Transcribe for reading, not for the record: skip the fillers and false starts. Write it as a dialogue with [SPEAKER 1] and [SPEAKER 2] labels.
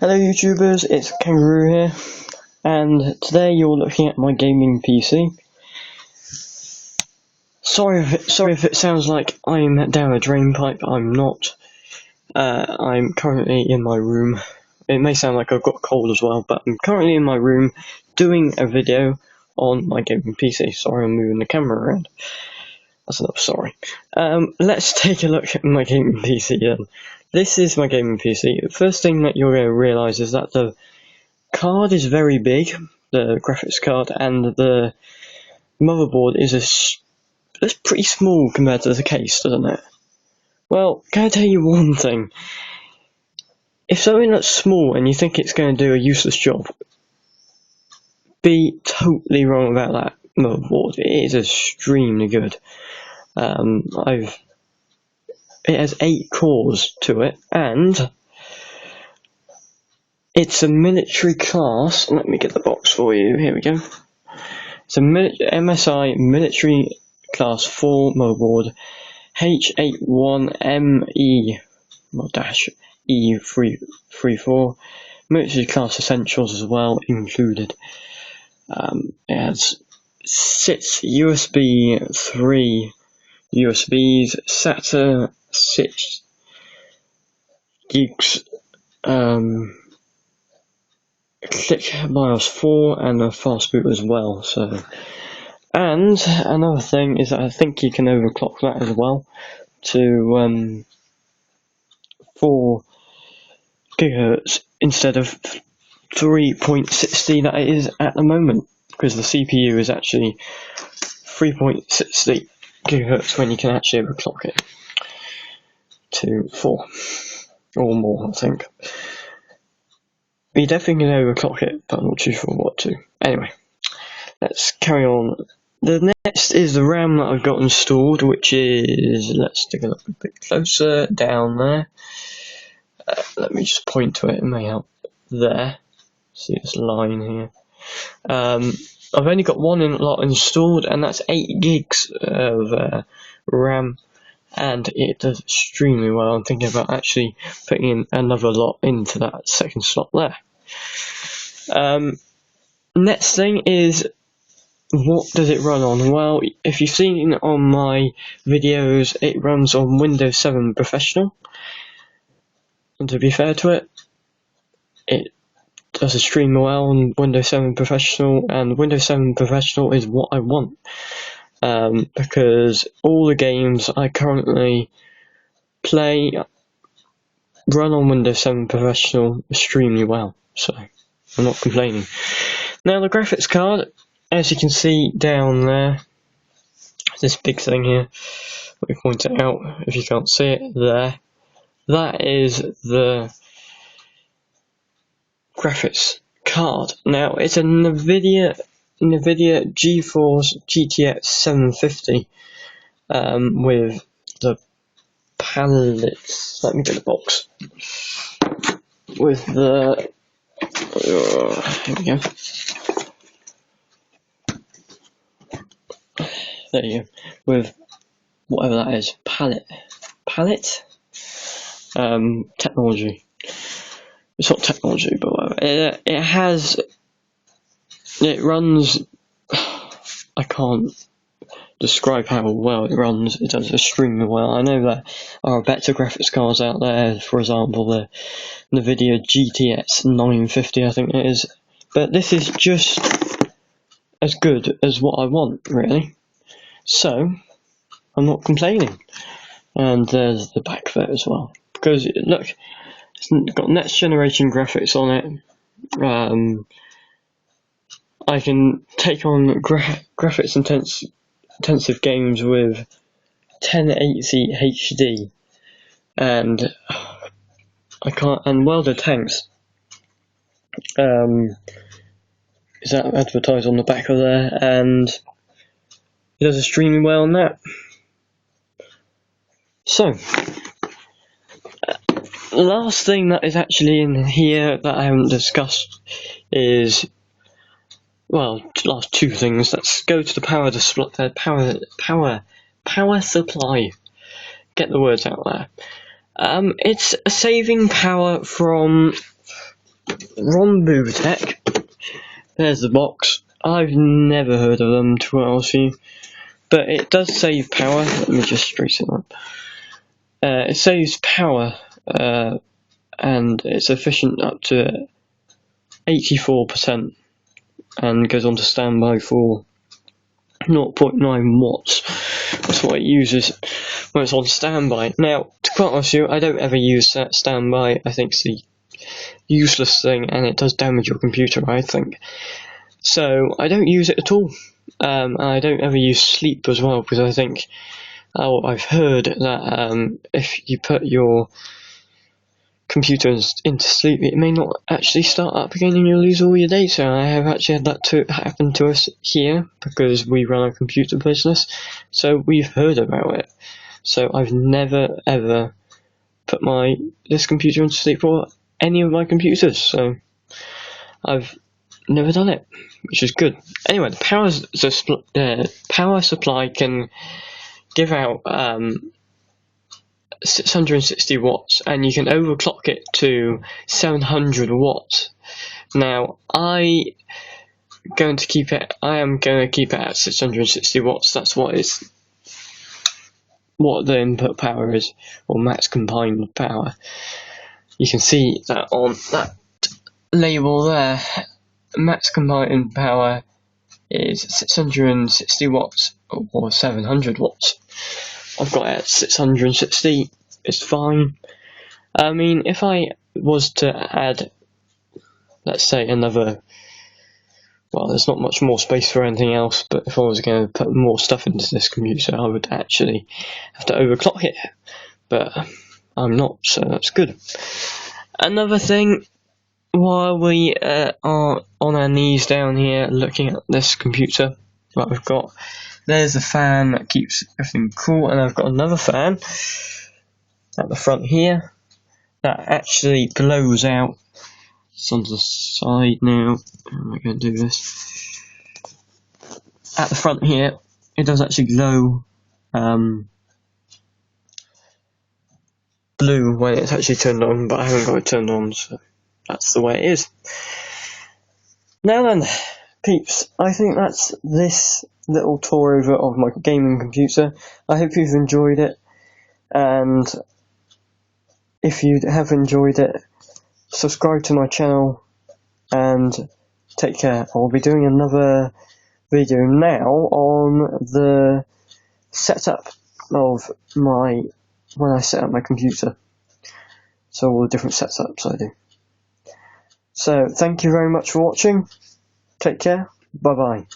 [SPEAKER 1] Hello YouTubers, it's Kangaroo here, and today you're looking at my gaming PC. Sorry if it sounds like I'm down a drain pipe. I'm not. I'm currently in my room. It may sound like I've got a cold as well, but I'm currently in my room doing a video on my gaming PC. Sorry I'm moving the camera around. That's enough sorry. Let's take a look at my gaming PC then. This is my gaming PC. The first thing that you're going to realise is that the card is very big, the graphics card, and the motherboard is it's pretty small compared to the case, doesn't it? Well, can I tell you one thing? If something that's small and you think it's going to do a useless job, be totally wrong about that motherboard. It is extremely good. It has 8 cores to it, and it's a military class. Let me get the box for you. Here we go. It's a MSI military class 4 motherboard, H81ME E334, military class essentials as well included. It has 6 USB 3 USBs, SATA 6 gigs, click BIOS 4, and a fast boot as well. So, and another thing is that I think you can overclock that as well to 4 gigahertz instead of 3.60 that it is at the moment, because the CPU is actually 3.60 gigahertz when you can actually overclock it to 4 or more, I think. You definitely can overclock it, but I'm not too sure what to. Anyway, let's carry on. The next is the RAM that I've got installed, which is, let's take a look a bit closer down there. Let me just point to it, it may help. There. See this line here. I've only got one lot installed, and that's 8 gigs of RAM, and it does extremely well. I'm thinking about actually putting in another lot into that second slot there. Next thing is, what does it run on? Well, if you've seen on my videos, it runs on Windows 7 Professional, and to be fair to it, it does extremely well on Windows 7 Professional, and Windows 7 Professional is what I want, because all the games I currently play run on Windows 7 Professional extremely well, so I'm not complaining. Now the graphics card, as you can see down there, this big thing here, let me point it out if you can't see it there, that is the graphics card. Now it's a NVIDIA GeForce GTX 750 with the palettes. Let me get the box. With the here we go. There you go. With whatever that is, palette technology. It's not technology, but whatever. It runs. I can't describe how well it runs. It does extremely well. I know there are better graphics cards out there, for example the NVIDIA GTX 950 I think it is, but this is just as good as what I want, really. So I'm not complaining. And there's the back there as well, because look, it's got next generation graphics on it. I can take on graphics intensive games with 1080 HD, and I can't. And Welder Tanks is that advertised on the back of there, and it does extremely well on that. So, the last thing that is actually in here that I haven't discussed is, well, last 2 things. Let's go to the power supply. Get the words out there. It's saving power from Ronbu Tech. There's the box. I've never heard of them, to be honest with you, but it does save power. Let me just straighten it up. It saves power, and it's efficient up to 84%, and goes on to standby for 0.9 watts. That's what it uses when it's on standby. Now, to quite honest with you, I don't ever use that standby. I think it's a useless thing, and it does damage your computer, I think. So I don't use it at all. And I don't ever use sleep as well, because I think, I've heard that if you put your computer into sleep, it may not actually start up again and you'll lose all your data. I have actually had that happen to us here, because we run a computer business, so we've heard about it. So I've never ever put this computer into sleep, or any of my computers, so I've never done it, which is good. Anyway, the power supply can give out 660 watts, and you can overclock it to 700 watts. Now, I am going to keep it at 660 watts. That's what the input power is, or max combined power. You can see that on that label there. Max combined power is 660 watts or 700 watts. I've got it at 660. It's fine. I mean, if I was to add, let's say, another, well, there's not much more space for anything else, but if I was going to put more stuff into this computer, I would actually have to overclock it, but I'm not, so that's good. Another thing, while we are on our knees down here looking at this computer that we've got, there's a fan that keeps everything cool, and I've got another fan at the front here that actually blows out. It's on the side now. How am I going to do this? At the front here, it does actually glow blue when it's actually turned on, but I haven't got it turned on, so that's the way it is. Now then, peeps, I think that's this little tour over of my gaming computer. I hope you've enjoyed it, and if you have enjoyed it, subscribe to my channel, and take care. I'll be doing another video now on the setup of when I set up my computer. So all the different setups I do. So thank you very much for watching. Take care. Bye bye.